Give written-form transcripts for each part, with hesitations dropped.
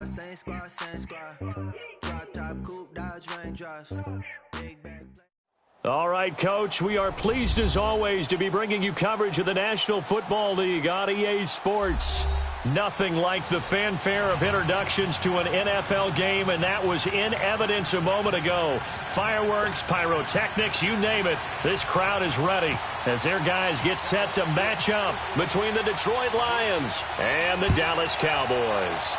Same squad, same squad. Drop top, coupe, Dodge Raindrops. Big bag. All right, Coach, we are pleased as always to be bringing you coverage of the National Football League on EA Sports. Nothing like the fanfare of introductions to an NFL game, and that was in evidence a moment ago. Fireworks, pyrotechnics, you name it. This crowd is ready as their guys get set to match up between the Detroit Lions and the Dallas Cowboys.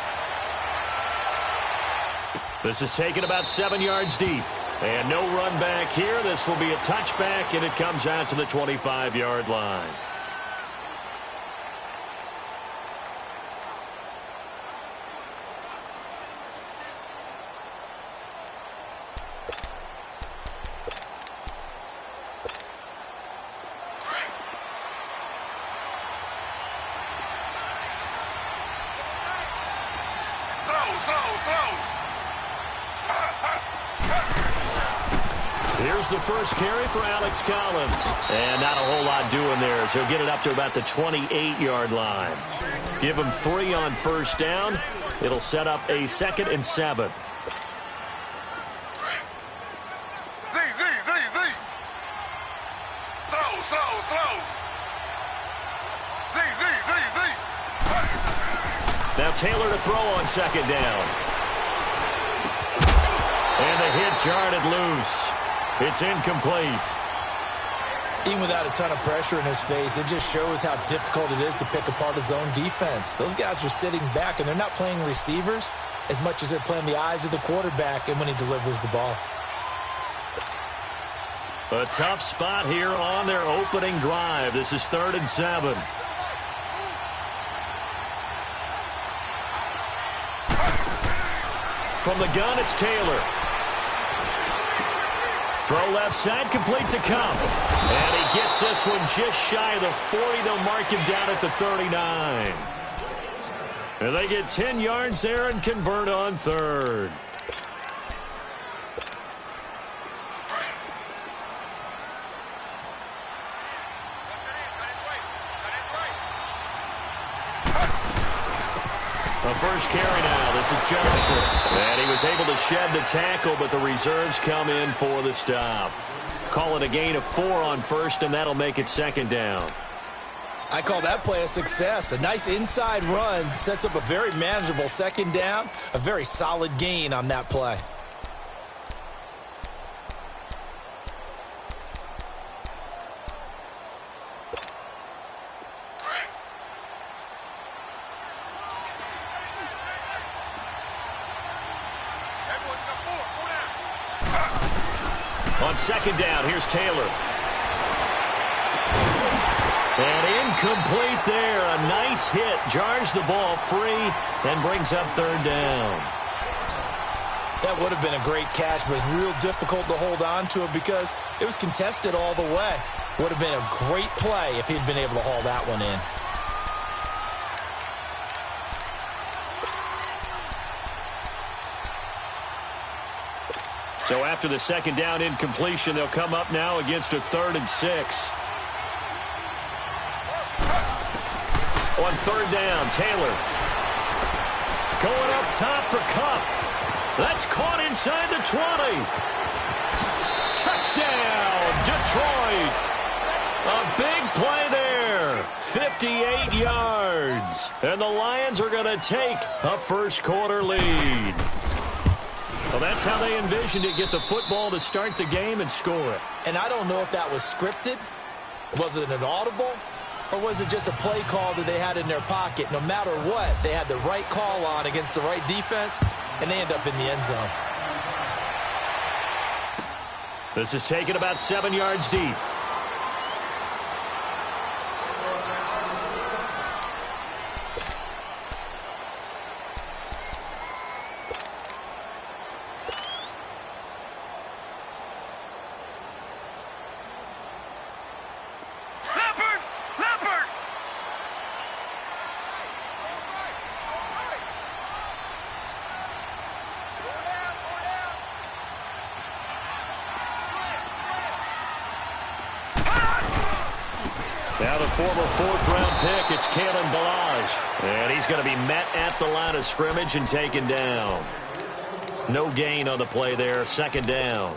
This is taken about 7 yards deep. And no run back here. This will be a touchback, and it comes out to the 25-yard line. Here's the first carry for Alex Collins. And not a whole lot doing there, so he'll get it up to about the 28-yard line. Give him 3 on first down. It'll set up a 2nd and 7. Now Taylor to throw on 2nd down. And the hit jarred it loose. It's incomplete. Even without a ton of pressure in his face, it just shows how difficult it is to pick apart his own defense. Those guys are sitting back, and they're not playing receivers as much as they're playing the eyes of the quarterback and when he delivers the ball. A tough spot here on their opening drive. This is 3rd and 7. From the gun, it's Taylor. Throw left side, complete to Cup. And he gets this one just shy of the 40. They'll mark him down at the 39. And they get 10 yards there and convert on 3rd. The first carry now. This is Johnson. And he was able to shed the tackle, but the reserves come in for the stop. Call it a gain of 4 on first, and that'll make it 2nd down. I call that play a success. A nice inside run sets up a very manageable 2nd down. A very solid gain on that play. On 2nd down, here's Taylor. And incomplete there. A nice hit. Jars the ball free and brings up 3rd down. That would have been a great catch, but it's real difficult to hold on to it because it was contested all the way. Would have been a great play if he'd been able to haul that one in. So after the 2nd down incompletion, they'll come up now against a 3rd and 6. On 3rd down, Taylor. Going up top for Cup. That's caught inside the 20. Touchdown, Detroit. A big play there. 58 yards. And the Lions are going to take a first-quarter lead. Well, that's how they envisioned it. Get the football to start the game and score it. And I don't know if that was scripted. Was it an audible? Or was it just a play call that they had in their pocket? No matter what, they had the right call on against the right defense, and they end up in the end zone. This is taken about 7 yards deep. a former fourth-round pick. It's Kalen Ballage. And he's going to be met at the line of scrimmage and taken down. No gain on the play there. Second down.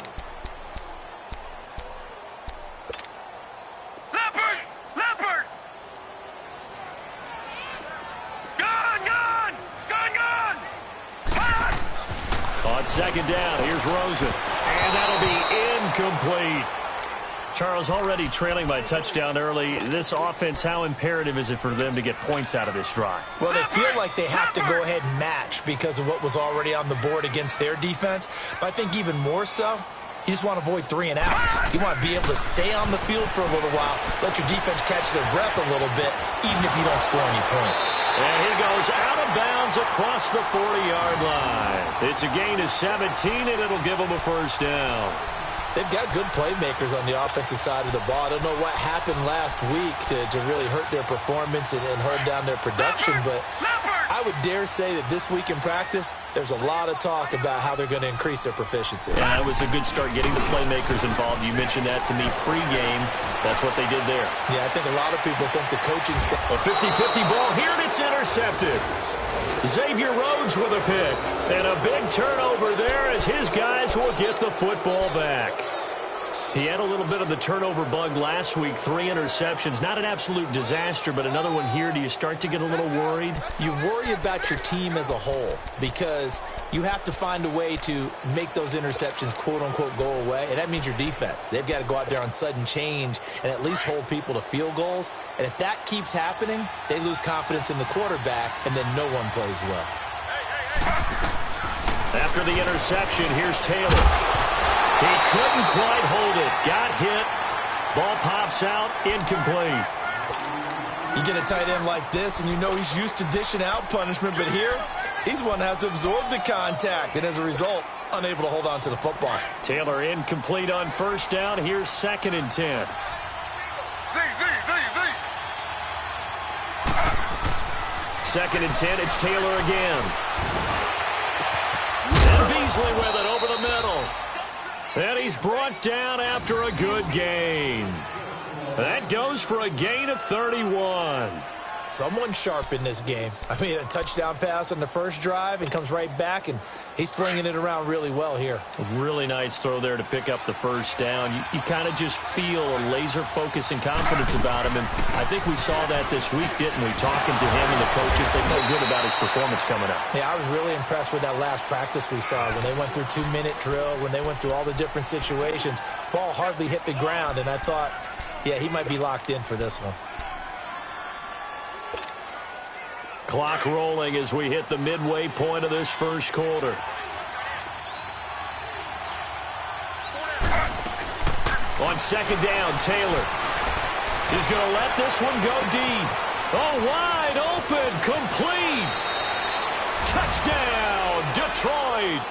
On second down, here's Rosen. And that'll be incomplete. Charles, already trailing by touchdown early. This offense, how imperative is it for them to get points out of this drive? Well, they feel like they have to go ahead and match because of what was already on the board against their defense. But I think even more so, you just want to avoid 3 and outs. You want to be able to stay on the field for a little while, let your defense catch their breath a little bit, even if you don't score any points. And he goes out of bounds across the 40-yard line. It's a gain of 17, and it'll give them a first down. They've got good playmakers on the offensive side of the ball. I don't know what happened last week to really hurt their performance and hurt down their production, but I would dare say that this week in practice, there's a lot of talk about how they're going to increase their proficiency. Yeah, it was a good start getting the playmakers involved. You mentioned that to me pregame. That's what they did there. Yeah, I think a lot of people think the coaching staff. A 50-50 ball here, and it's intercepted. Xavier Rhodes with a pick. And a big turnover there as his guys will get the football back. He had a little bit of the turnover bug last week, 3 interceptions. Not an absolute disaster, but another one here. Do you start to get a little worried? You worry about your team as a whole because you have to find a way to make those interceptions, quote-unquote, go away, and that means your defense. They've got to go out there on sudden change and at least hold people to field goals. And if that keeps happening, they lose confidence in the quarterback, and then no one plays well. After the interception, here's Taylor. He couldn't quite hold it. Got hit. Ball pops out. Incomplete. You get a tight end like this, and you know he's used to dishing out punishment, but here, he's one that has to absorb the contact, and as a result, unable to hold on to the football. Taylor incomplete on first down. Here's 2nd and 10. Second and 10. It's Taylor again. And Beasley with it over the middle. And he's brought down after a good gain. That goes for a gain of 31. Someone sharp in this game. I mean, a touchdown pass on the first drive and comes right back, and he's flinging it around really well here. A really nice throw there to pick up the first down. You kind of just feel a laser focus and confidence about him, and I think we saw that this week, didn't we? Talking to him and the coaches, they felt good about his performance coming up. Yeah, I was really impressed with that last practice we saw when they went through 2-minute drill, when they went through all the different situations. Ball hardly hit the ground, and I thought, yeah, he might be locked in for this one. Clock rolling as we hit the midway point of this first quarter. On second down, Taylor is going to let this one go deep. Oh, wide open, complete. Touchdown, Detroit.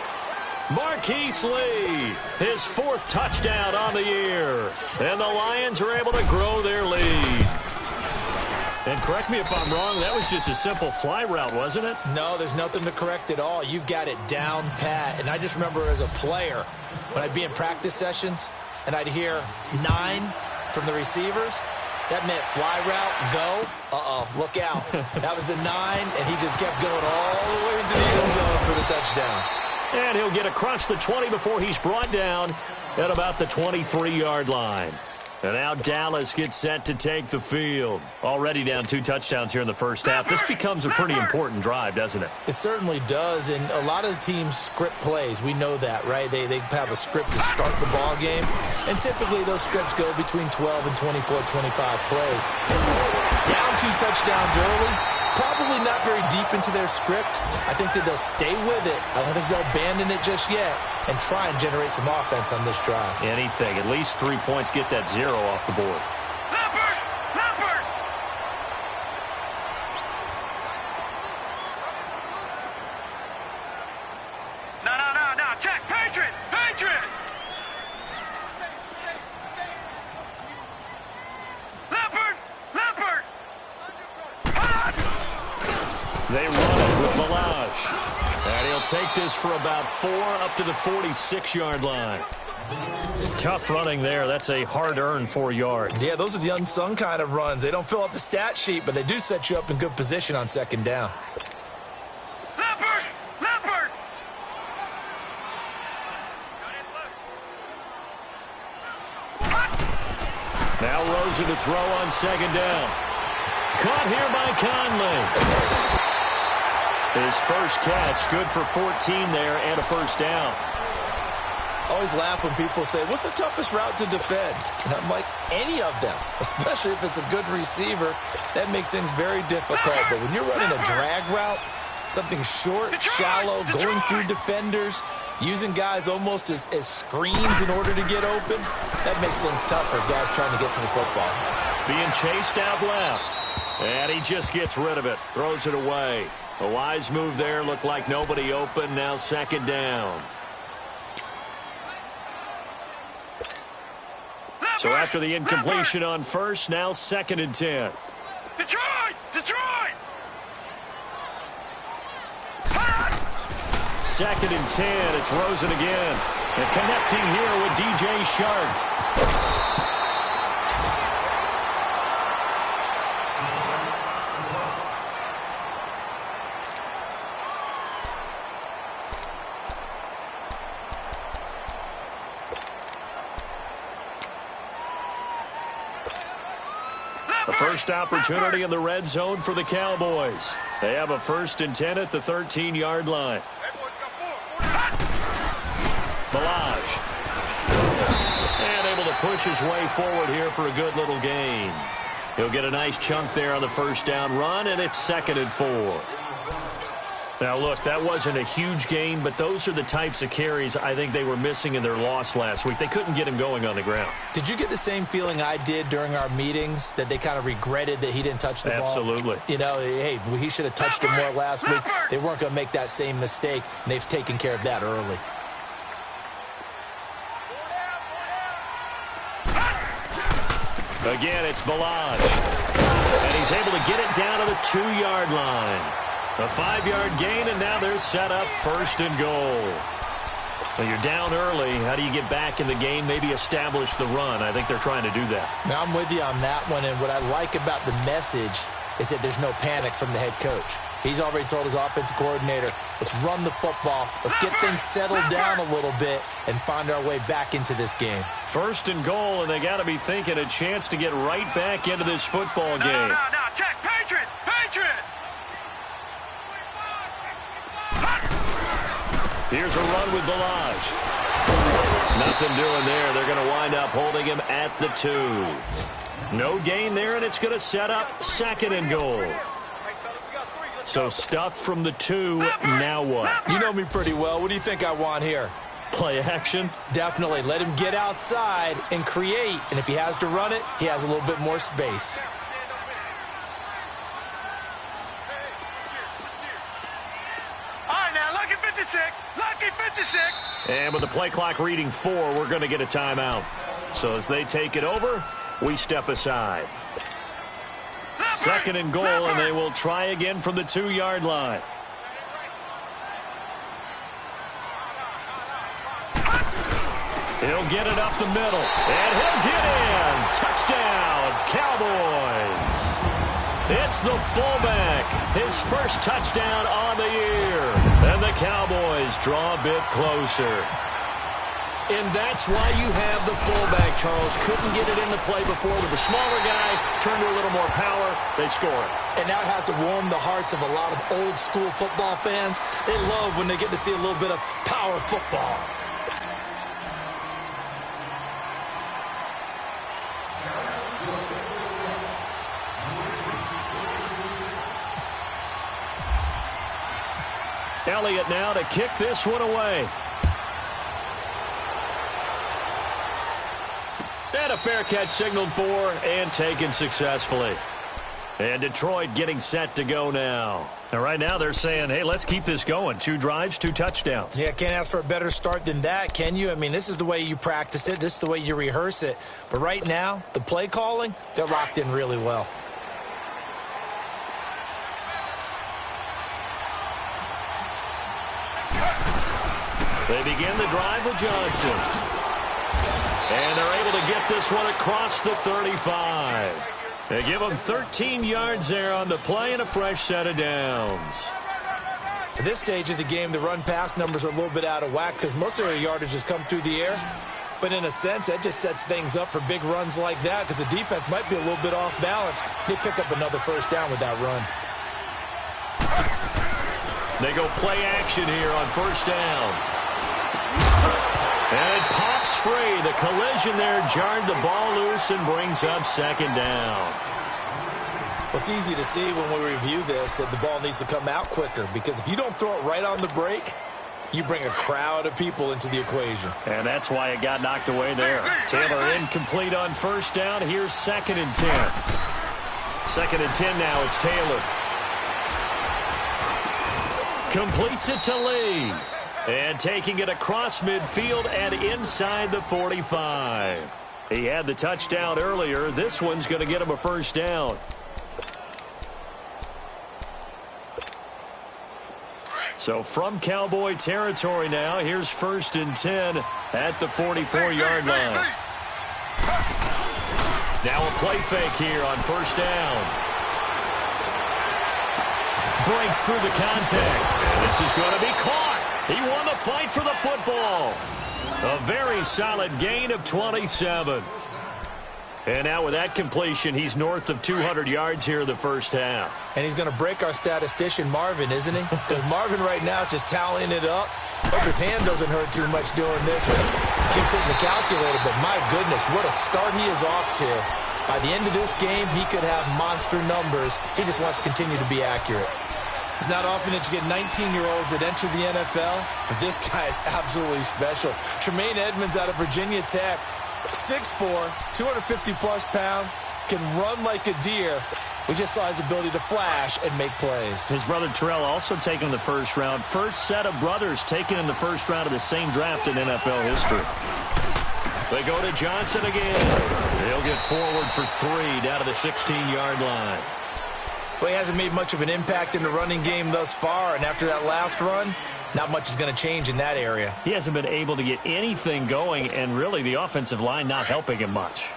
Marquise Lee, his 4th touchdown on the year. And the Lions are able to grow their lead. And correct me if I'm wrong, that was just a simple fly route, wasn't it? No, there's nothing to correct at all. You've got it down pat. And I just remember as a player, when I'd be in practice sessions, and I'd hear 9 from the receivers, that meant fly route, go. Uh-oh, look out. That was the 9, and he just kept going all the way into the end zone for the touchdown. And he'll get across the 20 before he's brought down at about the 23-yard line. And now Dallas gets set to take the field. Already down 2 touchdowns here in the first half. This becomes a pretty important drive, doesn't it? It certainly does, and a lot of the teams script plays. We know that, right? They have a script to start the ball game, and typically those scripts go between 12 and 24, 25 plays. Down 2 touchdowns early, probably not very deep into their script. I think that they'll stay with it. I don't think they'll abandon it just yet and try and generate some offense on this drive. Anything. At least 3 points, get that 0 off the board. Leopard! No. Check. Patriot! Leopard! They run it with Ballage. And he'll take this for about 4 up to the 46-yard line. Tough running there. That's a hard-earned 4 yards. Yeah, those are the unsung kind of runs. They don't fill up the stat sheet, but they do set you up in good position on second down. Leopard! Leopard! Now Rosen to throw on second down. Caught here by Conley. His first catch, good for 14 there and a first down. Always laugh when people say, what's the toughest route to defend? And I'm like, any of them, especially if it's a good receiver. That makes things very difficult. But when you're running a drag route, something short, shallow, going through defenders, using guys almost as screens in order to get open, that makes things tough for guys trying to get to the football. Being chased out left. And he just gets rid of it. Throws it away. A wise move there. Looked like nobody open. Now second down. So after the incompletion on first, now second and 10. Detroit! Detroit! Second and 10. It's Rosen again. And connecting here with DJ Shark. The first opportunity in the red zone for the Cowboys. They have a 1st and 10 at the 13-yard line. Balaj. And able to push his way forward here for a good little gain. He'll get a nice chunk there on the first down run, and it's 2nd and 4. Now, look, that wasn't a huge gain, but those are the types of carries I think they were missing in their loss last week. They couldn't get him going on the ground. Did you get the same feeling I did during our meetings, that they kind of regretted that he didn't touch the ball? Absolutely. You know, hey, he should have touched it more last week. They weren't going to make that same mistake, and they've taken care of that early. Again, it's Balaj. And he's able to get it down to the 2-yard line. A 5-yard gain, and now they're set up 1st and goal. So you're down early. How do you get back in the game, maybe establish the run? I think they're trying to do that. Now, I'm with you on that one, and what I like about the message is that there's no panic from the head coach. He's already told his offensive coordinator, let's run the football, let's get things settled down a little bit and find our way back into this game. 1st and goal, and they got to be thinking a chance to get right back into this football game. No, check. Patriot! Patriot! Here's a run with Balaj. Nothing doing there. They're going to wind up holding him at the 2. No gain there, and it's going to set up 2nd and goal. So stuffed from the 2, now what? You know me pretty well. What do you think I want here? Play action? Definitely. Let him get outside and create, and if he has to run it, he has a little bit more space. Lucky 56. And with the play clock reading 4, we're going to get a timeout. So as they take it over, we step aside. 2nd and goal, and they will try again from the 2-yard line. He'll get it up the middle, and he'll get in. Touchdown, Cowboys. It's the fullback, his first touchdown on the year. And the Cowboys draw a bit closer. And that's why you have the fullback, Charles. Couldn't get it into play before with the smaller guy. Turned to a little more power. They score it. And now it has to warm the hearts of a lot of old-school football fans. They love when they get to see a little bit of power football. Elliott now to kick this one away. And a fair catch signaled for and taken successfully. And Detroit getting set to go now. And right now they're saying, hey, let's keep this going. 2 drives, 2 touchdowns. Yeah, can't ask for a better start than that, can you? I mean, this is the way you practice it. This is the way you rehearse it. But right now, the play calling, they're locked in really well. They begin the drive with Johnson. And they're able to get this one across the 35. They give them 13 yards there on the play and a fresh set of downs. At this stage of the game, the run-pass numbers are a little bit out of whack because most of their yardage has come through the air. But in a sense, that just sets things up for big runs like that because the defense might be a little bit off balance. They pick up another first down with that run. They go play action here on first down. And it pops free. The collision there jarred the ball loose and brings up second down. Well, it's easy to see when we review this that the ball needs to come out quicker because if you don't throw it right on the break, you bring a crowd of people into the equation. And that's why it got knocked away there. Taylor incomplete on first down. Here's 2nd and 10. 2nd and 10 now. It's Taylor. Completes it to Lee. And taking it across midfield and inside the 45. He had the touchdown earlier. This one's going to get him a first down. So from Cowboy territory now, here's 1st and 10 at the 44-yard line. Now a play fake here on first down. Breaks through the contact. And this is going to be caught. He won the fight for the football. A very solid gain of 27. And now with that completion, he's north of 200 yards here in the first half. And he's going to break our statistician, Marvin, isn't he? Because Marvin right now is just tallying it up. Hope his hand doesn't hurt too much doing this. Keeps hitting the calculator, but my goodness, what a start he is off to. By the end of this game, he could have monster numbers. He just wants to continue to be accurate. It's not often that you get 19-year-olds that enter the NFL, but this guy is absolutely special. Tremaine Edmonds out of Virginia Tech. 6'4", 250-plus pounds, can run like a deer. We just saw his ability to flash and make plays. His brother Terrell also taken in the first round. First set of brothers taken in the first round of the same draft in NFL history. They go to Johnson again. He'll get forward for 3 down to the 16-yard line. Well, he hasn't made much of an impact in the running game thus far, and after that last run, not much is going to change in that area. He hasn't been able to get anything going, and really the offensive line not helping him much.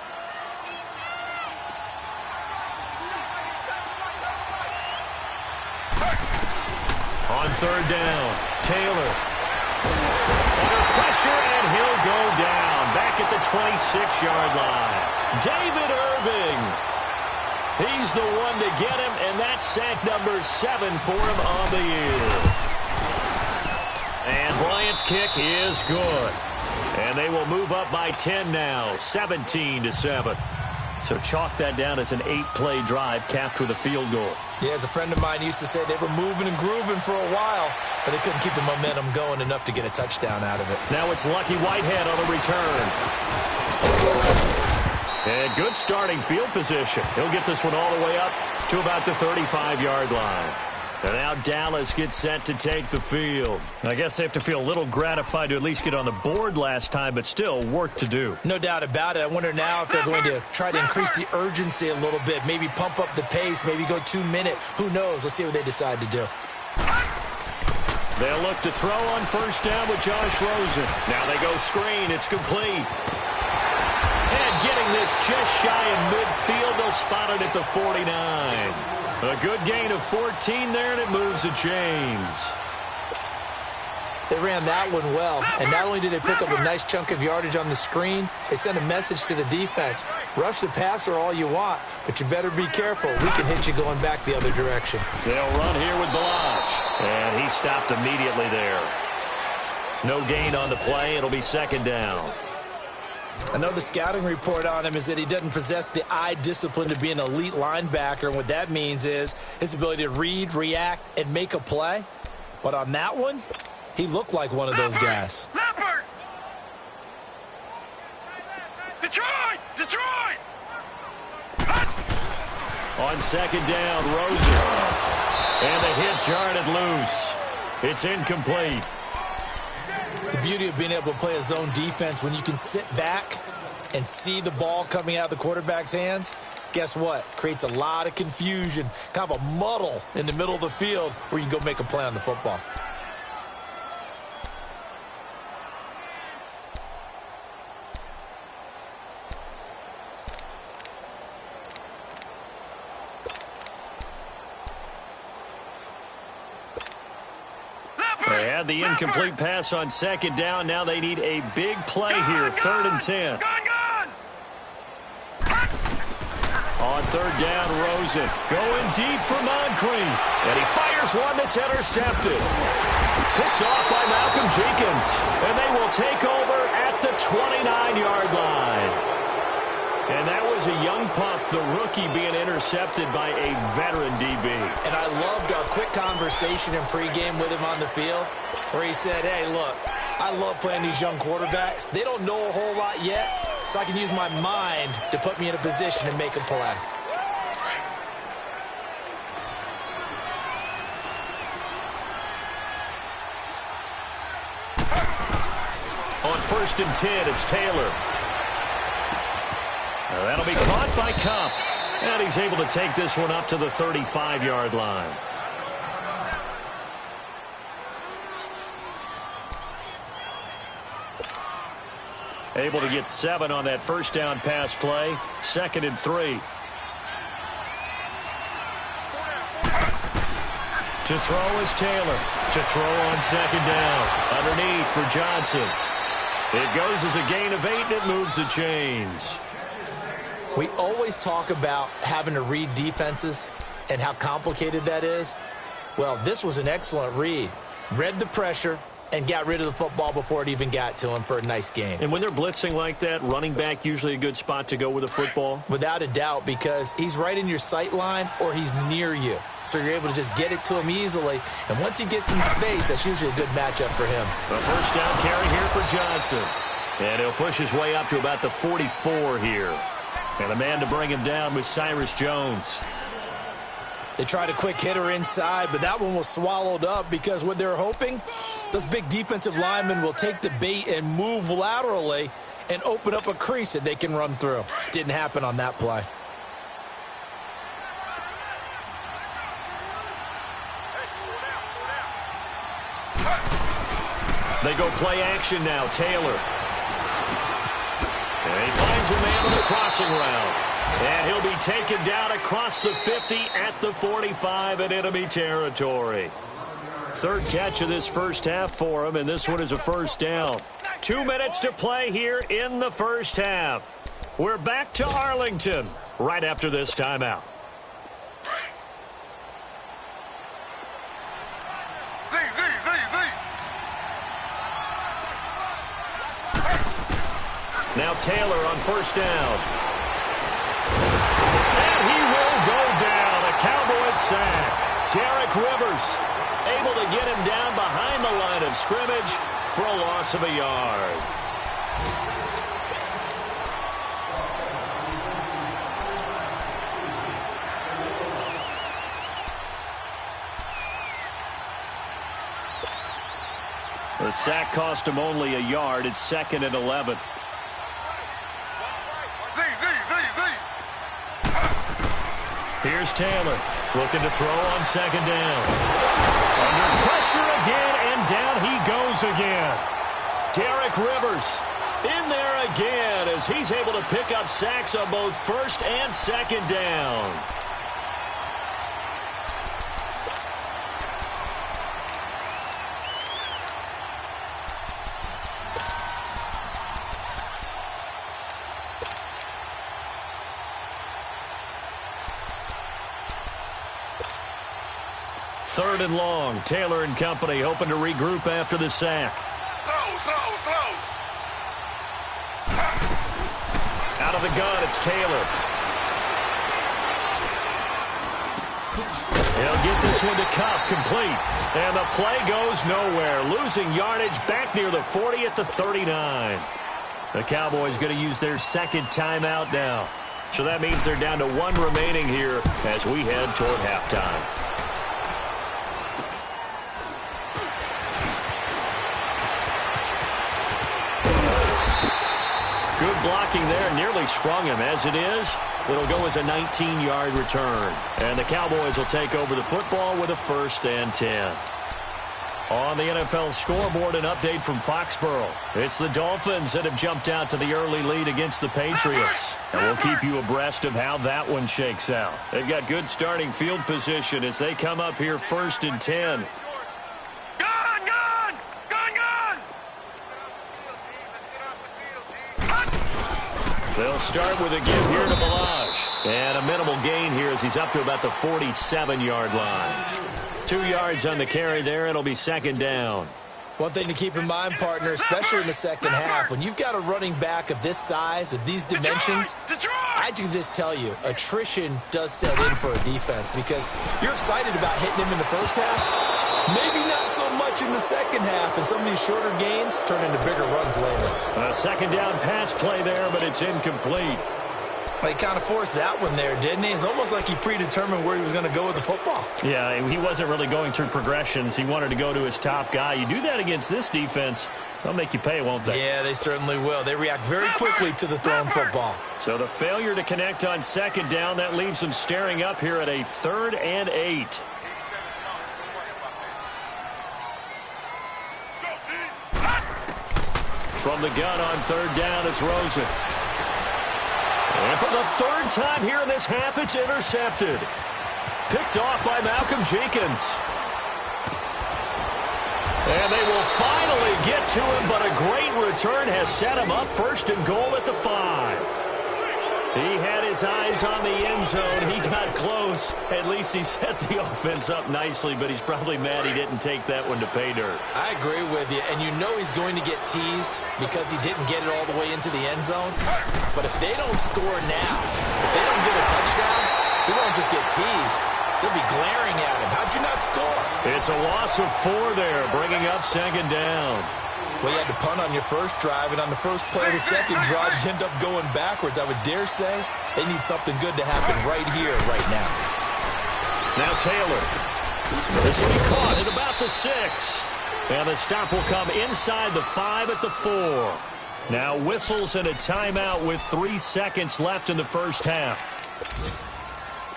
On third down, Taylor. Under pressure, and he'll go down. Back at the 26-yard line. David Irving. He's the one to get him, and that's sack number 7 for him on the year. And Bryant's kick is good. And they will move up by 10 now, 17-7. So chalk that down as an 8-play drive capped with a field goal. Yeah, as a friend of mine used to say, they were moving and grooving for a while, but they couldn't keep the momentum going enough to get a touchdown out of it. Now it's Lucky Whitehead on the return. And good starting field position. He'll get this one all the way up to about the 35-yard line. And now Dallas gets set to take the field. I guess they have to feel a little gratified to at least get on the board last time, but still work to do. No doubt about it. I wonder now if they're going to try to increase the urgency a little bit, maybe pump up the pace, maybe go 2-minute. Who knows? Let's see what they decide to do. They'll look to throw on first down with Josh Rosen. Now they go screen. It's complete. And getting this just shy of midfield, they'll spot it at the 49. A good gain of 14 there, and it moves the chains. They ran that one well, and not only did they pick up a nice chunk of yardage on the screen, they sent a message to the defense. Rush the passer all you want, but you better be careful. We can hit you going back the other direction. They'll run here with Balazs, and he stopped immediately there. No gain on the play. It'll be second down. I know the scouting report on him is that he doesn't possess the eye discipline to be an elite linebacker, and what that means is his ability to read, react, and make a play. But on that one, he looked like one of those guys. Leopard! Detroit! Detroit! On second down, Rosen. And the hit jarred it loose. It's incomplete. The beauty of being able to play a zone defense, when you can sit back and see the ball coming out of the quarterback's hands, guess what? Creates a lot of confusion, kind of a muddle in the middle of the field where you can go make a play on the football. had the incomplete pass on second down. Now they need a big play here, 3rd and 10. On 3rd down, Rosen going deep for Moncrief. And he fires one that's intercepted. Picked off by Malcolm Jenkins. And they will take over at the 29-yard line. And that was a young pup, the rookie being intercepted by a veteran DB. And I loved our quick conversation in pregame with him on the field where he said, hey, look, I love playing these young quarterbacks. They don't know a whole lot yet, so I can use my mind to put me in a position to make a play. On 1st and 10, it's Taylor. That'll be caught by Kupp. And he's able to take this one up to the 35-yard line. Able to get 7 on that first down pass play. 2nd and 3. To throw is Taylor. To throw on 2nd down. Underneath for Johnson. It goes as a gain of 8, and it moves the chains. We always talk about having to read defenses and how complicated that is. Well, this was an excellent read. Read the pressure and got rid of the football before it even got to him for a nice gain. And when they're blitzing like that, running back usually a good spot to go with the football? Without a doubt, because he's right in your sight line or he's near you. So you're able to just get it to him easily. And once he gets in space, that's usually a good matchup for him. A first down carry here for Johnson. And he'll push his way up to about the 44 here. And the man to bring him down was Cyrus Jones. They tried a quick hitter inside, but that one was swallowed up because what they're hoping, those big defensive linemen will take the bait and move laterally and open up a crease that they can run through. Didn't happen on that play. They go play action now. Taylor. And he finds a man on the crossing route. And he'll be taken down across the 50 at the 45 in enemy territory. 3rd catch of this first half for him, and this one is a first down. 2 minutes to play here in the first half. We're back to Arlington right after this timeout. Now Taylor on first down. And he will go down. A Cowboys sack. Derek Rivers able to get him down behind the line of scrimmage for a loss of a yard. The sack cost him only a yard. It's 2nd and 11. Here's Taylor looking to throw on 2nd down. Under pressure again, and down he goes again. Derek Rivers in there again as he's able to pick up sacks on both 1st and 2nd down. Third and long. Taylor and company hoping to regroup after the sack. Slow. Out of the gun, it's Taylor. He'll get this one to Kupp, complete. And the play goes nowhere. Losing yardage back near the 40 at the 39. The Cowboys going to use their 2nd timeout now. So that means they're down to 1 remaining here as we head toward halftime. Good blocking there, nearly sprung him. As it is, it'll go as a 19-yard return. And the Cowboys will take over the football with a 1st and 10. On the NFL scoreboard, an update from Foxborough. It's the Dolphins that have jumped out to the early lead against the Patriots. And we'll keep you abreast of how that one shakes out. They've got good starting field position as they come up here 1st and 10. Gun! They'll start with a give here to Balaj. And a minimal gain here as he's up to about the 47-yard line. 2 yards on the carry there. It'll be second down. One thing to keep in mind, partner, especially in the second half, when you've got a running back of this size, of these dimensions, I can just tell you, attrition does set in for a defense because you're excited about hitting him in the first half. Maybe not so much in the second half, and some of these shorter gains turn into bigger runs later. A second down pass play there, but it's incomplete. He kind of forced that one there, didn't he? It's almost like he predetermined where he was going to go with the football. Yeah, he wasn't really going through progressions. He wanted to go to his top guy. You do that against this defense, they'll make you pay, won't they? Yeah, they certainly will. They react very quickly to the thrown football. So the failure to connect on second down, that leaves them staring up here at a 3rd and 8. From the gun on 3rd down, it's Rosen. And for the 3rd time here in this half, it's intercepted. Picked off by Malcolm Jenkins. And they will finally get to him, but a great return has set him up 1st and goal at the 5. He had his eyes on the end zone. He got close. At least he set the offense up nicely, but he's probably mad he didn't take that one to pay dirt. I agree with you, and you know he's going to get teased because he didn't get it all the way into the end zone. But if they don't score now, if they don't get a touchdown, he won't just get teased. They'll be glaring at him. How'd you not score? It's a loss of 4 there, bringing up 2nd down. Well, you had to punt on your first drive, and on the first play of the second drive, you end up going backwards. I would dare say they need something good to happen right here, right now. Now Taylor. This will be caught at about the 6. And the stop will come inside the 5 at the 4. Now whistles and a timeout with 3 seconds left in the first half.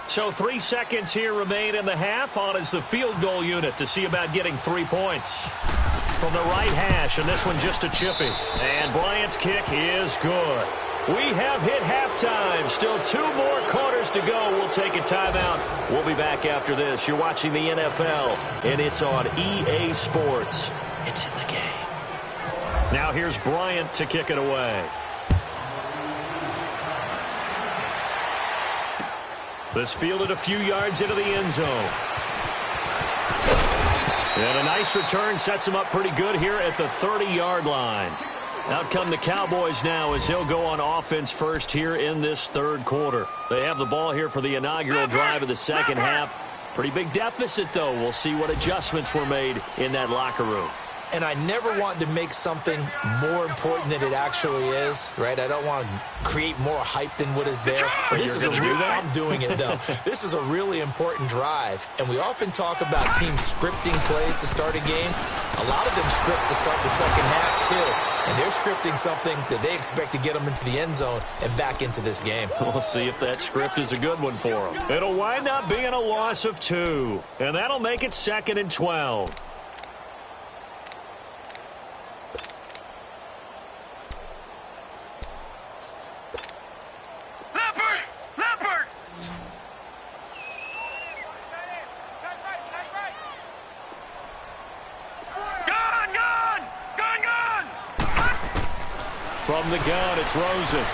So 3 seconds here remain in the half. On is the field goal unit to see about getting 3 points. From the right hash, and this one just a chippy. And Bryant's kick is good. We have hit halftime. Still 2 more quarters to go. We'll take a timeout. We'll be back after this. You're watching the NFL, and it's on EA Sports. It's in the game. Now here's Bryant to kick it away. This fielded a few yards into the end zone. And a nice return sets him up pretty good here at the 30-yard line. Out come the Cowboys now as they'll go on offense first here in this 3rd quarter. They have the ball here for the inaugural drive of the second half. Pretty big deficit, though. We'll see what adjustments were made in that locker room. And I never want to make something more important than it actually is, right? I don't want to create more hype than what is there. But this is I'm doing it, though. This is a really important drive. And we often talk about teams scripting plays to start a game. A lot of them script to start the second half, too. And they're scripting something that they expect to get them into the end zone and back into this game. We'll see if that script is a good one for them. It'll wind up being a loss of 2. And that'll make it 2nd and 12. From the gun, it's Rosen.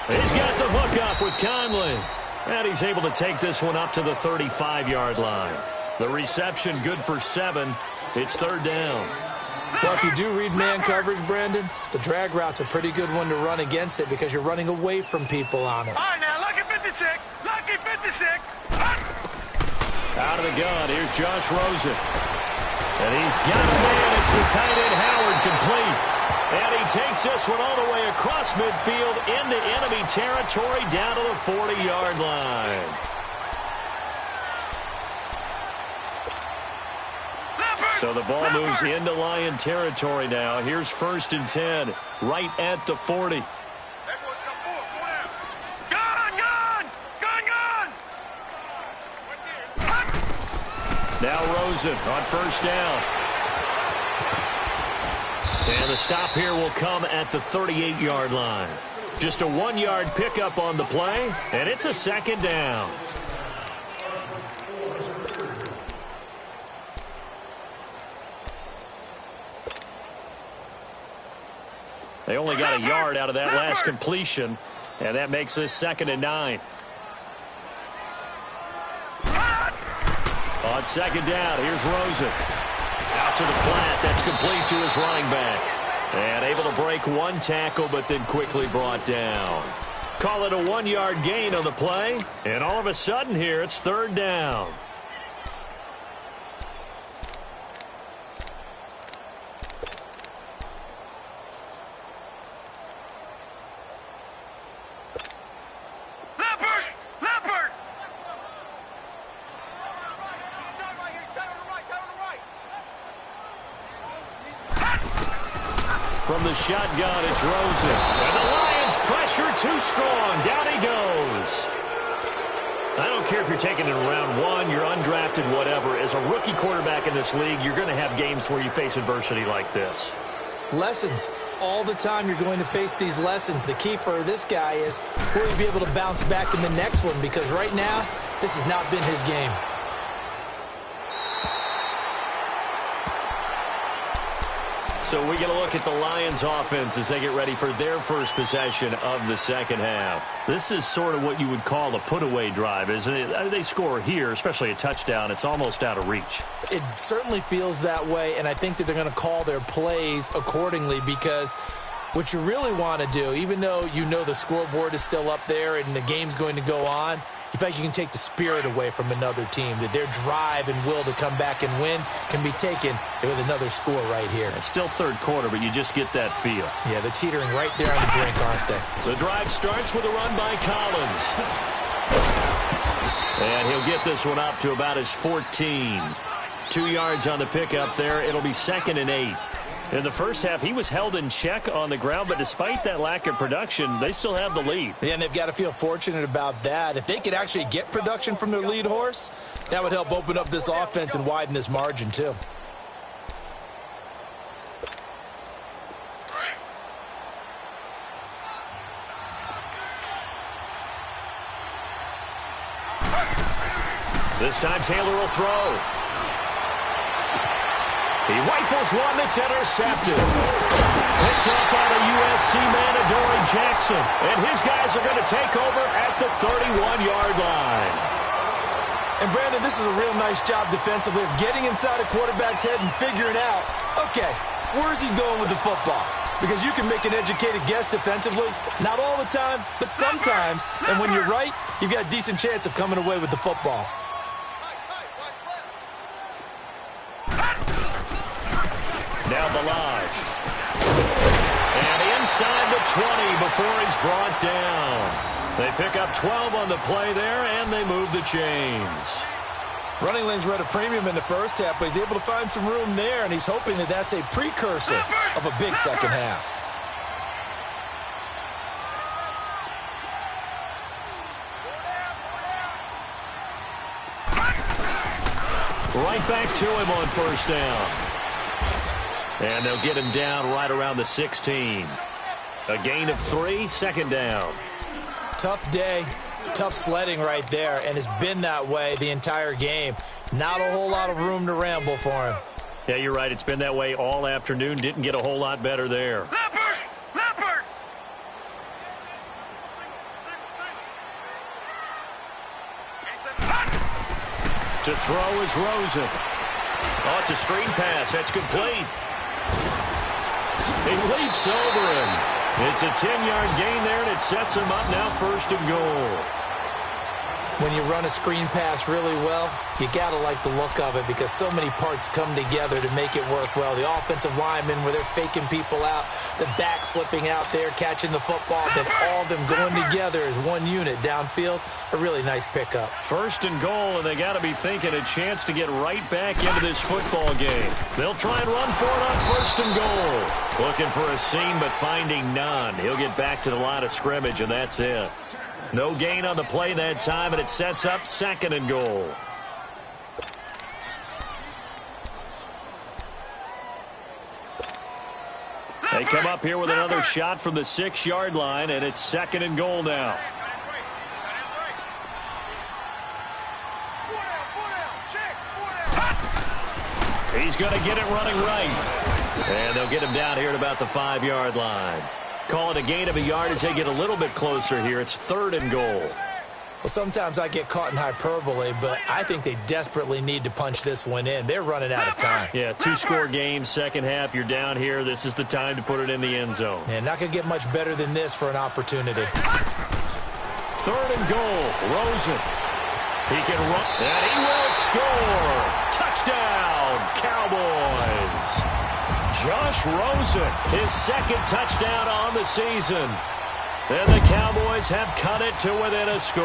He's got the hook up with Conley. And he's able to take this one up to the 35-yard line. The reception good for 7. It's 3rd down. Well, if you do read man coverage, Brandon, the drag route's a pretty good one to run against it because you're running away from people on it. All right, now, lucky 56. Lucky 56. Out of the gun, here's Josh Rosen. And he's got a man. It's the tight end Howard complete. And he takes this one all the way across midfield into enemy territory down to the 40-yard line. So the ball moves into Lion territory now. Here's 1st and 10, right at the 40. Now Rosen on 1st down. And the stop here will come at the 38-yard line. Just a 1-yard pickup on the play, and it's a 2nd down. They only got a yard out of that last completion, and that makes this 2nd and 9. On 2nd down, here's Rosen. Out to the flat. That's complete to his running back. And able to break one tackle, but then quickly brought down. Call it a 1-yard gain on the play. And all of a sudden here, it's 3rd down. From the shotgun, it's Rosen. And the Lions pressure too strong. Down he goes. I don't care if you're taking it in round 1, you're undrafted, whatever. As a rookie quarterback in this league, you're going to have games where you face adversity like this. Lessons. All the time you're going to face these lessons. The key for this guy is, will he be able to bounce back in the next one? Because right now, this has not been his game. So we get a look at the Lions offense as they get ready for their first possession of the 2nd half. This is sort of what you would call a put-away drive, isn't it? They score here, especially a touchdown. It's almost out of reach. It certainly feels that way, and I think that they're going to call their plays accordingly, because what you really want to do, even though you know the scoreboard is still up there and the game's going to go on, you feel like you can take the spirit away from another team, that their drive and will to come back and win can be taken with another score right here. It's still 3rd quarter, but you just get that feel. Yeah, they're teetering right there on the brink, aren't they? The drive starts with a run by Collins. And he'll get this one up to about his 14. 2 yards on the pickup there. It'll be 2nd and 8. In the first half, he was held in check on the ground, but despite that lack of production, they still have the lead. Yeah, and they've got to feel fortunate about that. If they could actually get production from their lead horse, that would help open up this offense and widen this margin too. This time Taylor will throw. He rifles one that's intercepted. Picked up by the USC man, Adoree Jackson. And his guys are going to take over at the 31-yard line. And, Brandon, this is a real nice job defensively of getting inside a quarterback's head and figuring out, okay, where's he going with the football? Because you can make an educated guess defensively. Not all the time, but sometimes. And when you're right, you've got a decent chance of coming away with the football. Now Balaj. And inside the 20 before he's brought down. They pick up 12 on the play there, and they move the chains. Running lanes were at a premium in the first half, but he's able to find some room there, and he's hoping that that's a precursor of a big second half. Right back to him on 1st down. And they'll get him down right around the 16. A gain of 3, 2nd down. Tough day, tough sledding right there, and it's been that way the entire game. Not a whole lot of room to ramble for him. Yeah, you're right. It's been that way all afternoon. Didn't get a whole lot better there. Leopard! To throw is Rosen. Oh, it's a screen pass. That's complete. He leaps over him. It's a 10-yard gain there, and it sets him up now 1st and goal. When you run a screen pass really well, you got to like the look of it because so many parts come together to make it work well. The offensive linemen, where they're faking people out, the back slipping out there, catching the football, then all of them going together as one unit downfield. A really nice pickup. 1st and goal, and they got to be thinking a chance to get right back into this football game. They'll try and run for it on 1st and goal. Looking for a seam, but finding none. He'll get back to the line of scrimmage, and that's it. No gain on the play that time, and it sets up 2nd and goal. They come up here with another shot from the 6-yard line, and it's 2nd and goal now. He's going to get it running right. And they'll get him down here at about the 5-yard line. Call it a gain of a yard as they get a little bit closer here. It's 3rd and goal. Well, sometimes I get caught in hyperbole, but I think they desperately need to punch this one in. They're running out of time. Yeah, 2-score game, second half. You're down here. This is the time to put it in the end zone. Man, not going to get much better than this for an opportunity. 3rd and goal. Rosen. He can run, and he will score. Touchdown, Cowboys. Josh Rosen, his 2nd touchdown on the season. And the Cowboys have cut it to within a score.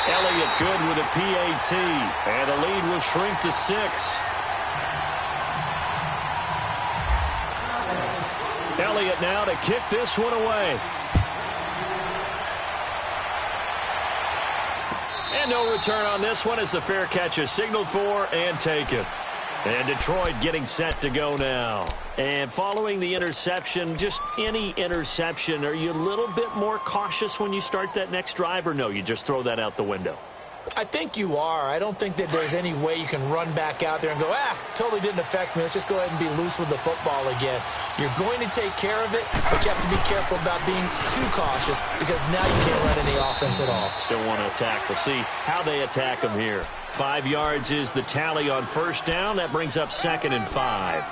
Elliott good with a PAT. And the lead will shrink to 6. Elliott now to kick this one away. And no return on this one as the fair catch is signaled for and taken. And Detroit getting set to go now. And following the interception, just any interception, are you a little bit more cautious when you start that next drive, or no, you just throw that out the window? I think you are. I don't think that there's any way you can run back out there and go, totally didn't affect me. Let's just go ahead and be loose with the football again. You're going to take care of it, but you have to be careful about being too cautious because now you can't run any offense at all. Still want to attack. We'll see how they attack them here. 5 yards is the tally on first down. That brings up 2nd and 5.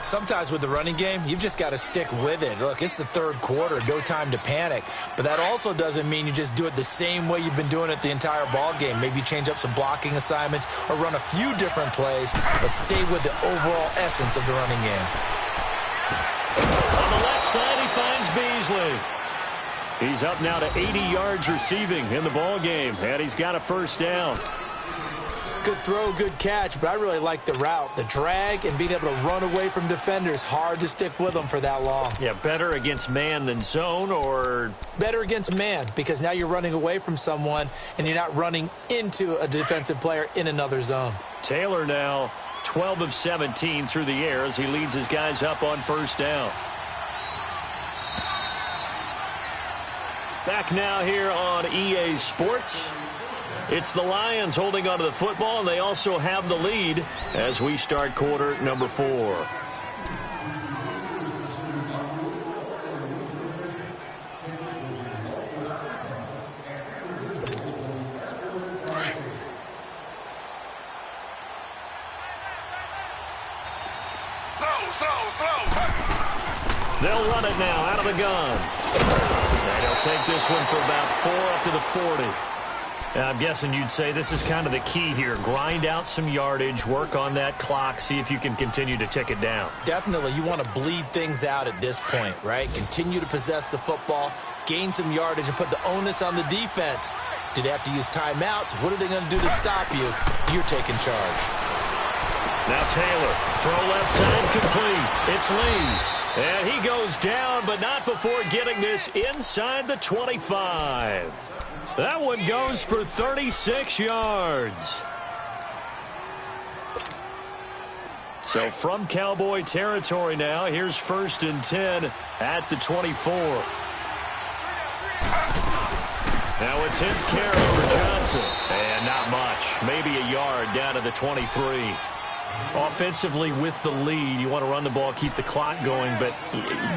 Sometimes with the running game, you've just got to stick with it. Look, it's the 3rd quarter. No time to panic. But that also doesn't mean you just do it the same way you've been doing it the entire ball game. Maybe change up some blocking assignments or run a few different plays, but stay with the overall essence of the running game. On the left side, he finds Beasley. He's up now to 80 yards receiving in the ball game, and he's got a first down. Good throw, good catch, but I really like the route. The drag and being able to run away from defenders, hard to stick with them for that long. Yeah, better against man than zone, or? Better against man, because now you're running away from someone and you're not running into a defensive player in another zone. Taylor now 12 of 17 through the air as he leads his guys up on first down. Back now here on EA Sports. It's the Lions holding onto the football, and they also have the lead as we start quarter number 4. They'll run it now out of the gun. And they'll take this one for about 4 up to the 40. I'm guessing you'd say this is kind of the key here. Grind out some yardage, work on that clock, see if you can continue to tick it down. Definitely. You want to bleed things out at this point, right? Continue to possess the football, gain some yardage, and put the onus on the defense. Do they have to use timeouts? What are they going to do to stop you? You're taking charge. Now Taylor, throw left side complete. It's Lee. And he goes down, but not before getting this inside the 25. That one goes for 36 yards. So from Cowboy territory now, here's 1st and 10 at the 24. Now a 10th carry for Johnson. And not much. Maybe a yard down to the 23. Offensively with the lead, you want to run the ball, keep the clock going, but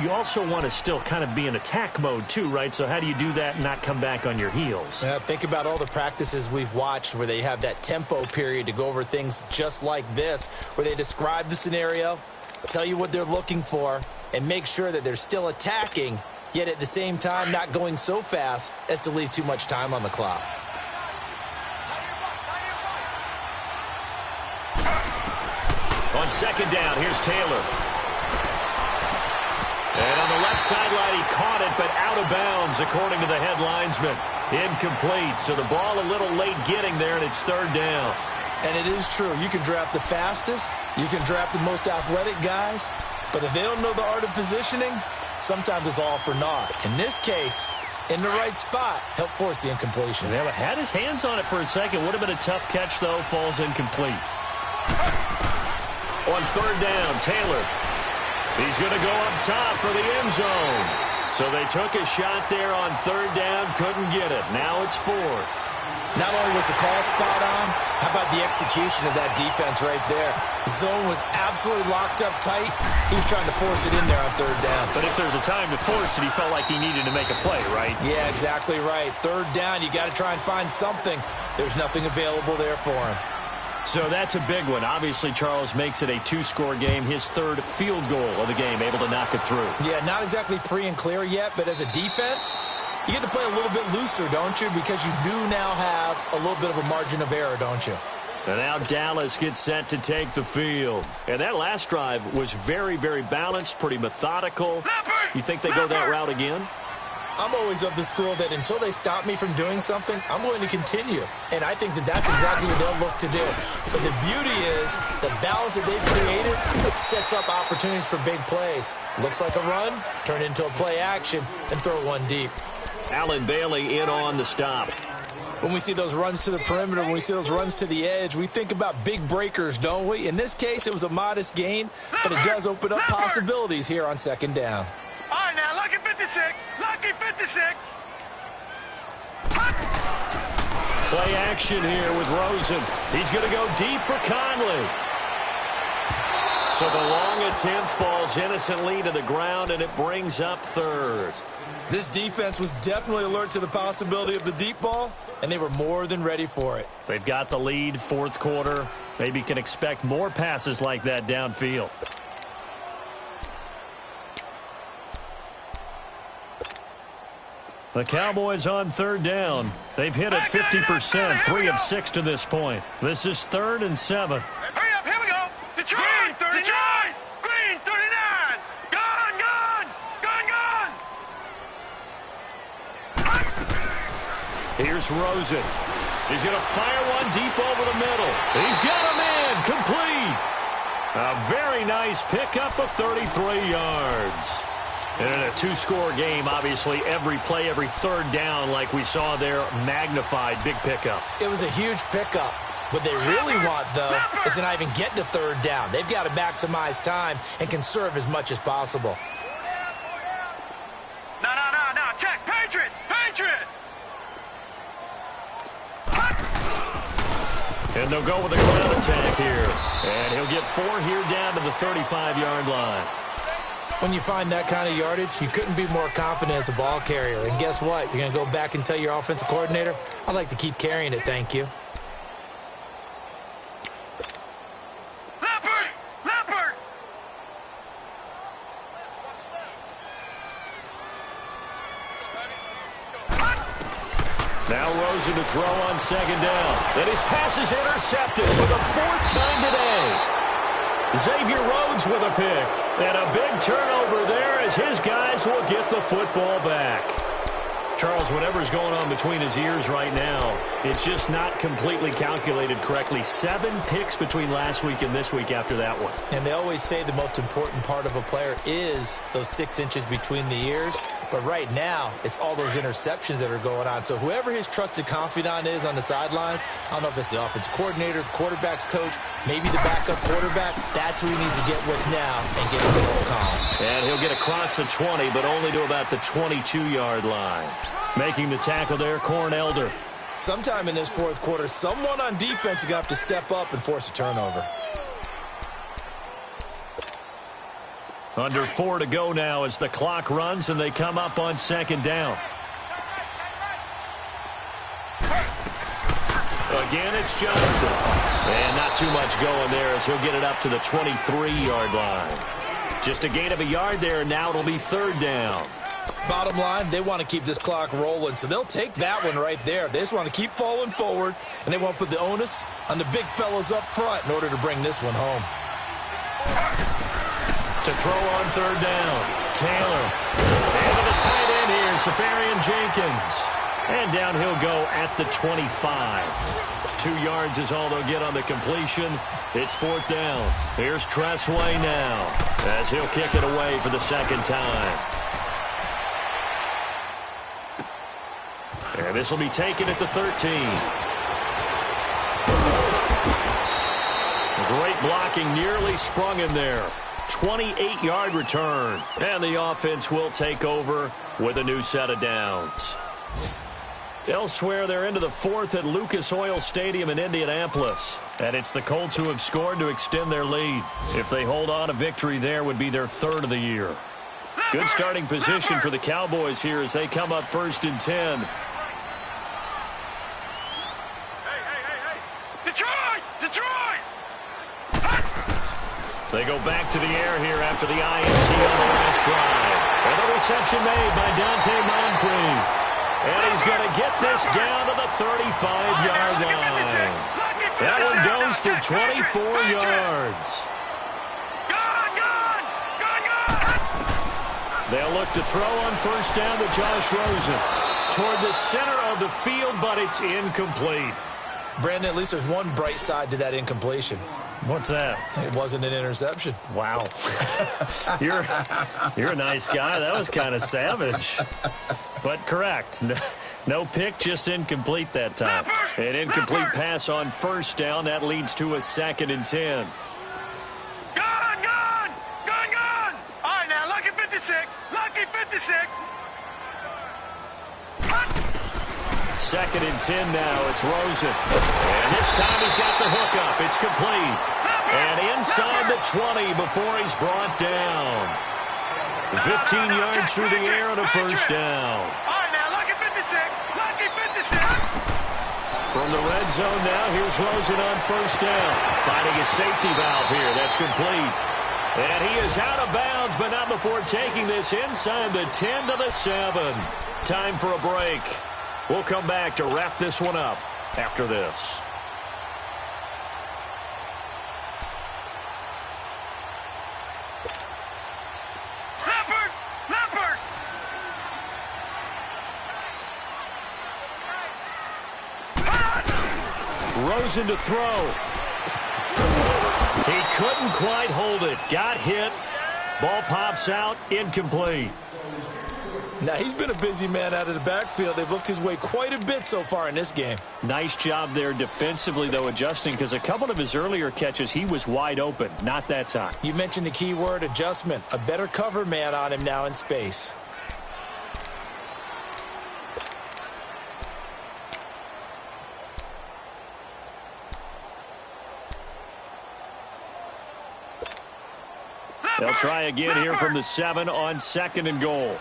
you also want to still kind of be in attack mode too, right? So how do you do that and not come back on your heels? Think about all the practices we've watched where they have that tempo period to go over things just like this, where they describe the scenario, tell you what they're looking for, and make sure that they're still attacking, yet at the same time not going so fast as to leave too much time on the clock. On second down, here's Taylor. And on the left sideline, he caught it, but out of bounds, according to the head linesman. Incomplete, so the ball a little late getting there, and it's 3rd down. And it is true. You can draft the fastest, you can draft the most athletic guys, but if they don't know the art of positioning, sometimes it's all for naught. In this case, in the right spot, help force the incompletion. Yeah, but had his hands on it for a second. Would have been a tough catch, though. Falls incomplete. On 3rd down, Taylor. He's going to go up top for the end zone. So they took a shot there on 3rd down, couldn't get it. Now it's 4th. Not only was the call spot on, how about the execution of that defense right there? Zone was absolutely locked up tight. He was trying to force it in there on third down. But if there's a time to force it, he felt like he needed to make a play, right? Yeah, exactly right. Third down, you got to try and find something. There's nothing available there for him. So that's a big one. Obviously, Charles makes it a two-score game. His third field goal of the game, able to knock it through. Yeah, not exactly free and clear yet, but as a defense, you get to play a little bit looser, don't you? Because you do now have a little bit of a margin of error, don't you? And now Dallas gets set to take the field. And that last drive was very, very balanced, pretty methodical. You think they go that route again? I'm always of the school that until they stop me from doing something, I'm going to continue. And I think that that's exactly what they'll look to do. But the beauty is the balance that they've created sets up opportunities for big plays. Looks like a run, turn it into a play action, and throw one deep. Allen Bailey in on the stop. When we see those runs to the perimeter, when we see those runs to the edge, we think about big breakers, don't we? In this case, it was a modest gain, but it does open up possibilities here on second down. All right, now, lucky 56. Lucky 56. Play action here with Rosen. He's going to go deep for Conley. So the long attempt falls innocently to the ground, and it brings up third. This defense was definitely alert to the possibility of the deep ball, and they were more than ready for it. They've got the lead, fourth quarter. Maybe can expect more passes like that downfield. The Cowboys on third down. They've hit it 50%, 3 of 6 to this point. This is 3rd and 7. Hurry up, here we go. Detroit, 39. Green, 39. Gone, gone. Gone, gone. Here's Rosen. He's going to fire one deep over the middle. He's got him in. Complete. A very nice pickup of 33 yards. And in a two-score game, obviously, every play, every third down, like we saw there, magnified, big pickup. It was a huge pickup. What they really want, though, is to not even get to third down. They've got to maximize time and conserve as much as possible. No. Check. Patriot. Patriot. And they'll go with a ground attack here. And he'll get 4 here down to the 35-yard line. When you find that kind of yardage, you couldn't be more confident as a ball carrier. And guess what? You're going to go back and tell your offensive coordinator, I'd like to keep carrying it, thank you. Leopard. Now Rosen to throw on second down. And his pass is intercepted for the 4th time today. Xavier Rhodes with a pick. And a big turnover there as his guys will get the football back. Charles, whatever's going on between his ears right now, it's just not completely calculated correctly. 7 picks between last week and this week after that one. And they always say the most important part of a player is those 6 inches between the ears. But right now, it's all those interceptions that are going on. So whoever his trusted confidant is on the sidelines, I don't know if it's the offensive coordinator, the quarterback's coach, maybe the backup quarterback, that's who he needs to get with now and get himself calm. And he'll get across the 20, but only to about the 22-yard line. Making the tackle there, Corn Elder. Sometime in this fourth quarter, someone on defense is going to have to step up and force a turnover. Under 4 to go now as the clock runs and they come up on second down. Again, it's Johnson. And not too much going there as he'll get it up to the 23-yard line. Just a gain of a yard there, and now it'll be third down. Bottom line, they want to keep this clock rolling, so they'll take that one right there. They just want to keep falling forward, and they want to put the onus on the big fellas up front in order to bring this one home. To throw on third down, Taylor. And to the tight end here, Safarian Jenkins. And down he'll go at the 25. 2 yards is all they'll get on the completion. It's 4th down. Here's Tressway now as he'll kick it away for the second time. And this will be taken at the 13. Great blocking, nearly sprung in there. 28-yard return. And the offense will take over with a new set of downs. Elsewhere, they're into the fourth at Lucas Oil Stadium in Indianapolis. And it's the Colts who have scored to extend their lead. If they hold on, a victory there would be their third of the year. Good starting position for the Cowboys here as they come up 1st and 10. Detroit! They go back to the air here after the INT on the last drive. And the reception made by Dante Moncrief. And he's going to get this down to the 35-yard line. That one goes for 24 yards. They'll look to throw on 1st down with Josh Rosen. Toward the center of the field, but it's incomplete. Brandon, at least there's one bright side to that incompletion. What's that? It wasn't an interception. Wow. You're a nice guy. That was kind of savage. But correct. No pick, just incomplete that time. An incomplete pass on 1st down. That leads to a 2nd and 10. Gone! All right, now, lucky 56. 2nd and 10 now. It's Rosen. And this time he's got the hook up. It's complete. And inside the 20 before he's brought down. 15 yards through the air on a 1st down. All right, now, lucky 56. From the red zone now, here's Rosen on 1st down. Finding a safety valve here. That's complete. And he is out of bounds, but not before taking this inside the 10 to the 7. Time for a break. We'll come back to wrap this one up after this. Leopard! Rosen to throw. He couldn't quite hold it. Got hit. Ball pops out. Incomplete. Now, he's been a busy man out of the backfield. They've looked his way quite a bit so far in this game. Nice job there defensively, though, adjusting, because a couple of his earlier catches, he was wide open. Not that time. You mentioned the key word, adjustment. A better cover man on him now in space. They'll try again here from the 7 on 2nd and goal.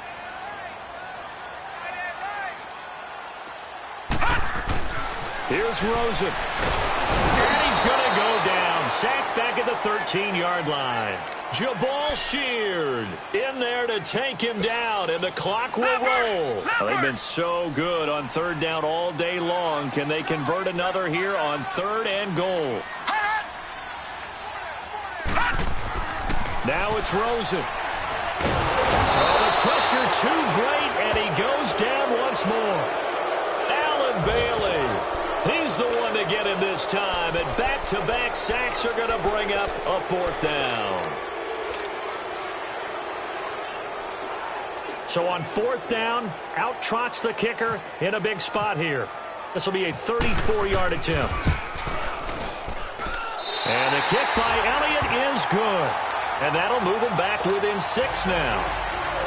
Here's Rosen. And he's going to go down. Sacked back at the 13-yard line. Jabal Sheard in there to take him down, and the clock will roll. Well, they've been so good on 3rd down all day long. Can they convert another here on 3rd and goal? Now it's Rosen. Oh, the pressure too great, and he goes down once more. Allen Bailey. He's the one to get him this time, and back-to-back sacks are going to bring up a 4th down. So on 4th down, out trots the kicker in a big spot here. This will be a 34-yard attempt. And the kick by Elliott is good. And that'll move them back within 6 now.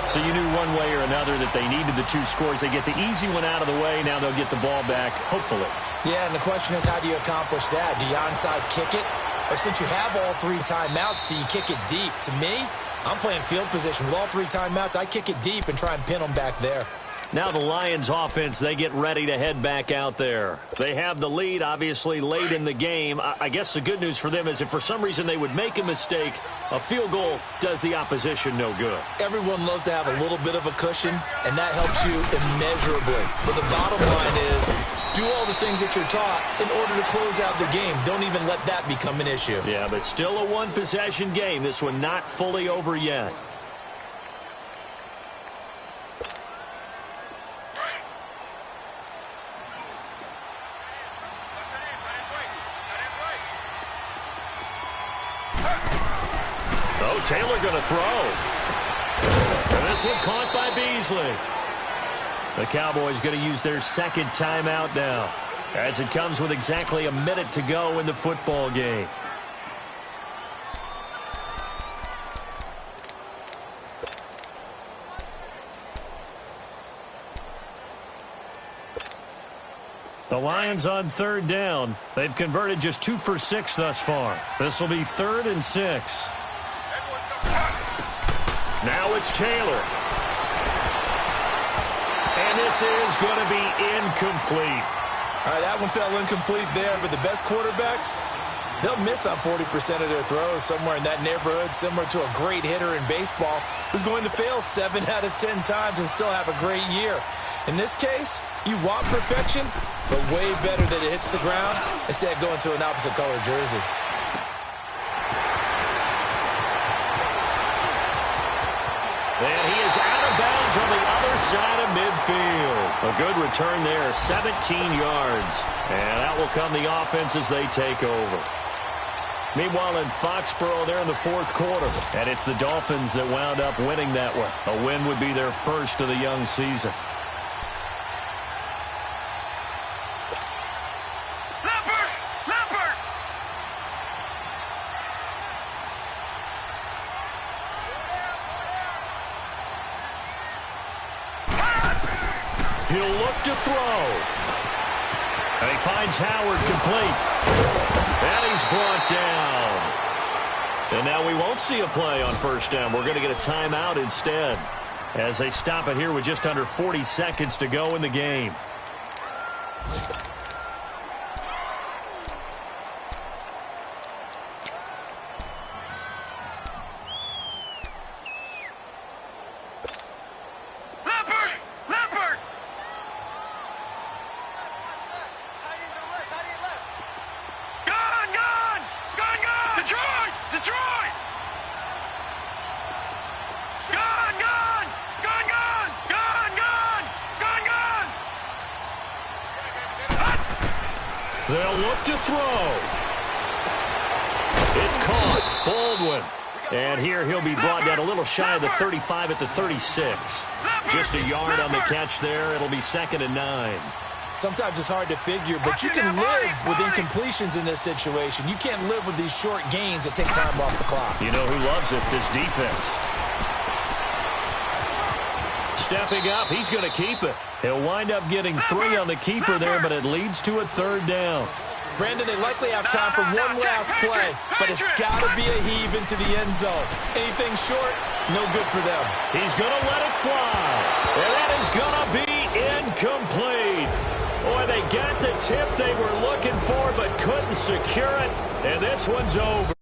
So you knew one way or another that they needed the 2 scores. They get the easy one out of the way. Now they'll get the ball back, hopefully. Yeah, and the question is, how do you accomplish that? Do you onside kick it? Or since you have all 3 timeouts, do you kick it deep? To me, I'm playing field position. With all 3 timeouts, I kick it deep and try and pin them back there. Now the Lions offense, they get ready to head back out there. They have the lead, obviously, late in the game. I guess the good news for them is if for some reason they would make a mistake, a field goal does the opposition no good. Everyone loves to have a little bit of a cushion, and that helps you immeasurably. But the bottom line is, do all the things that you're taught in order to close out the game. Don't even let that become an issue. Yeah, but still a one-possession game. This one not fully over yet. Oh, Taylor going to throw. And this one caught by Beasley. The Cowboys going to use their 2nd timeout now, as it comes with exactly a minute to go in the football game. The Lions on third down. They've converted just 2 for 6 thus far. This will be 3rd and 6. Now it's Taylor. And this is going to be incomplete. All right, that one fell incomplete there, but the best quarterbacks, they'll miss on 40% of their throws, somewhere in that neighborhood, similar to a great hitter in baseball who's going to fail 7 out of 10 times and still have a great year. In this case, you want perfection, but way better that it hits the ground instead of going to an opposite color jersey. And he is out of bounds on the other side of midfield. A good return there, 17 yards. And out will come the offense as they take over. Meanwhile, in Foxborough, they're in the 4th quarter. And it's the Dolphins that wound up winning that one. A win would be their first of the young season. He'll look to throw. And he finds Howard complete. And he's brought down. And now we won't see a play on first down. We're going to get a timeout instead as they stop it here with just under 40 seconds to go in the game. They'll look to throw. It's caught. Baldwin. And here he'll be brought down a little shy of the 35 at the 36. Just a yard on the catch there. It'll be 2nd and 9. Sometimes it's hard to figure, but you can live with incompletions in this situation. You can't live with these short gains that take time off the clock. You know who loves it? This defense. Stepping up, he's going to keep it. He'll wind up getting 3 on the keeper there, but it leads to a 3rd down. Brandon, they likely have time for one last play, but it's got to be a heave into the end zone. Anything short, no good for them. He's going to let it fly, and that is going to be incomplete. Boy, they got the tip they were looking for, but couldn't secure it, and this one's over.